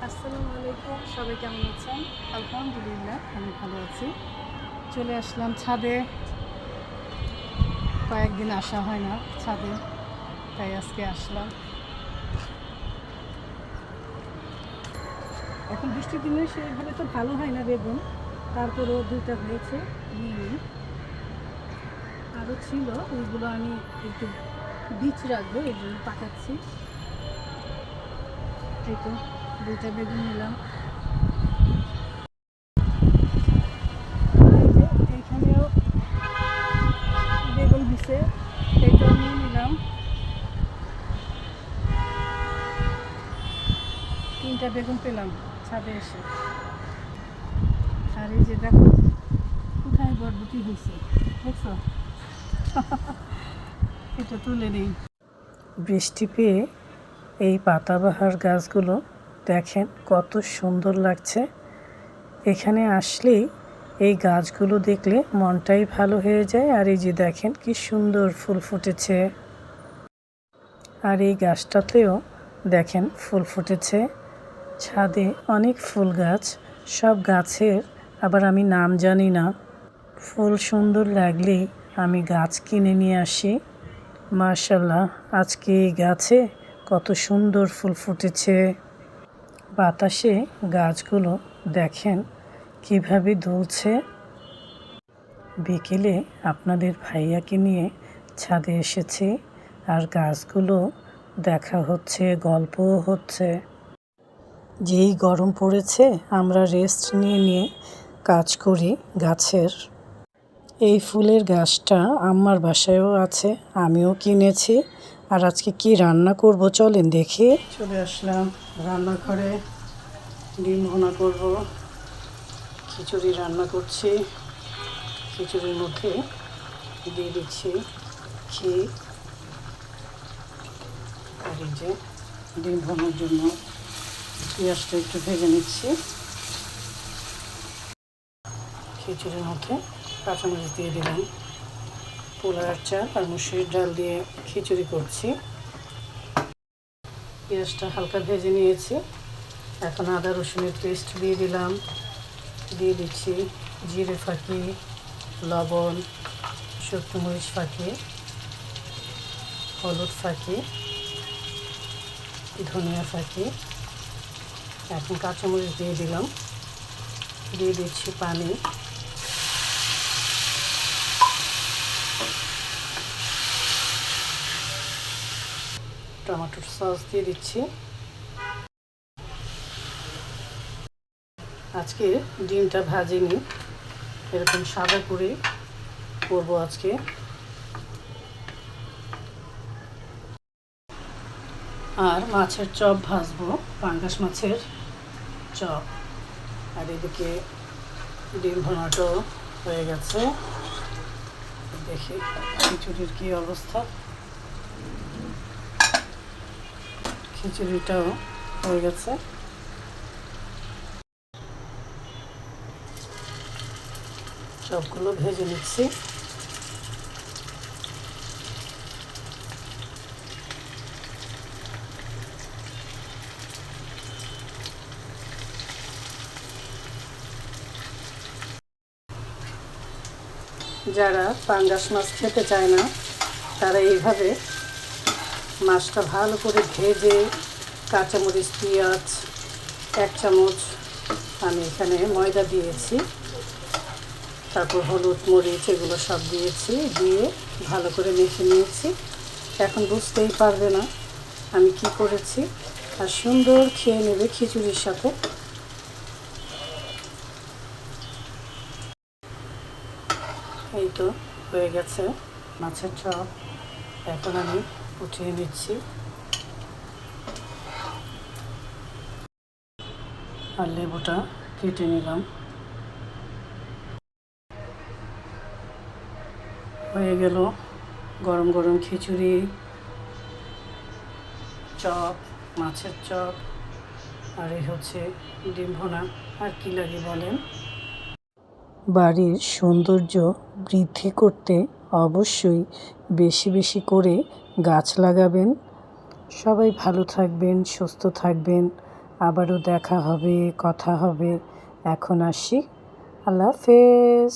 আসসালামু আলাইকুম, সবাই কেমন আছেন? আলহামদুলিল্লাহ আমি ভালো আছি। চলে আসলাম ছাদে। কয়েকদিন আসা হয় না ছাদে, তাই আজকে আসলাম। এখন বৃষ্টির দিনে সেইভাবে তো ভালো হয় না বেগুন, তারপরেও দুইটা হয়েছে, নিয়ে নিই। আরও ছিল, ওইগুলো আমি একটু বীজ রাখবো, এই জন্য পাকাচ্ছি। এই তো দুইটা বেগুন নিলাম। এই যে এইখানেও বেগুন দিছে, এইটাও নিয়ে নিলাম। 3টা বেগুন পেলাম ছাদে এসে। আর এই যে দেখো কোথায় বরবটি হয়েছে, দেখছো? এটা তুলে নেই। বৃষ্টি পেয়ে এই পাতাবাহার গাছগুলো দেখেন কত সুন্দর লাগছে। এখানে আসলেই এই গাছগুলো দেখলে মনটাই ভালো হয়ে যায়। আর এই যে দেখেন কি সুন্দর ফুল ফুটেছে। আর এই গাছটাতেও দেখেন ফুল ফুটেছে। ছাদে অনেক ফুল গাছ, সব গাছের আবার আমি নাম জানি না। ফুল সুন্দর লাগলেই আমি গাছ কিনে নিয়ে আসি। মাশাআল্লাহ, আজকে এই গাছে কত সুন্দর ফুল ফুটেছে। বাতাসে গাছগুলো দেখেন কিভাবে দুলছে। বিকেলে আপনাদের ভাইয়াকে নিয়ে ছাদে এসেছি, আর গাছগুলো দেখা হচ্ছে, গল্পও হচ্ছে। যেই গরম পড়েছে আমরা রেস্ট নিয়ে নিয়ে কাজ করি গাছের। এই ফুলের গাছটা আমার বাসায়ও আছে, আমিও কিনেছি। আর আজকে কি রান্না করব চলেন দেখি। চলে আসলাম রান্নাঘরে, ডিম ভুনা করব। খিচুড়ি রান্না করছি, খিচুড়ির মধ্যে দিয়ে দিচ্ছি ঘি। আর এই যে ডিম ভুনার জন্য পেঁয়াজটা একটু ভেজে নিচ্ছি। খিচুড়ির মধ্যে কাঁচামরিচ দিয়ে দিলাম। পোলার চাল আর মুসুরির ডাল দিয়ে খিচুড়ি করছি। পেঁয়াজটা হালকা ভেজে নিয়েছি, এখন আদা রসুনের পেস্ট দিয়ে দিলাম। দিয়ে দিচ্ছি জিরে ফাঁকি, লবণ, শুকনো মরিচ ফাঁকি, হলুদ ফাঁকি, ধনিয়া ফাঁকি। এখন কাঁচামরিচ দিয়ে দিলাম। দিয়ে দিচ্ছি পানি। টমেটোর সস দিয়ে দিচ্ছি। আজকে ডিমটা ভাজিনি, এরকম সাদা করে করব আজকে। আর মাছের চপ ভাজবো, পাঙ্গাস মাছের চপ। আর এদিকে ডিম ভুনাটাও হয়ে গেছে। দেখি খিচুড়ির কি অবস্থা। খিচুড়িটাও হয়ে গেছে। চপগুলো ভেজে নিচ্ছি। যারা পাঙ্গাস মাছ খেতে চায় না তারা এইভাবে মাছটা ভালো করে ভেজে, কাঁচামরিচ, পেঁয়াজ, 1 চামচ আমি এখানে ময়দা দিয়েছি, তারপর হলুদ, মরিচ এগুলো সব দিয়েছি, দিয়ে ভালো করে মেখে নিয়েছি। এখন বুঝতেই পারবে না আমি কি করেছি, আর সুন্দর খেয়ে নেবে খিচুড়ির সাথে। এই তো হয়ে গেছে মাছের চপ। এখন আমি উঠিয়ে নিচ্ছি। আর লেবুটা কেটে নিলাম। হয়ে গেল গরম গরম খিচুড়ি, চপ, মাছের চপ, আর এই হচ্ছে ডিম ভুনা। আর কি লাগে বলেন। বাড়ির সৌন্দর্য বৃদ্ধি করতে অবশ্যই বেশি বেশি করে গাছ লাগাবেন। সবাই ভালো থাকবেন, সুস্থ থাকবেন। আবারও দেখা হবে, কথা হবে। এখন আসি, আল্লাহ হাফেজ।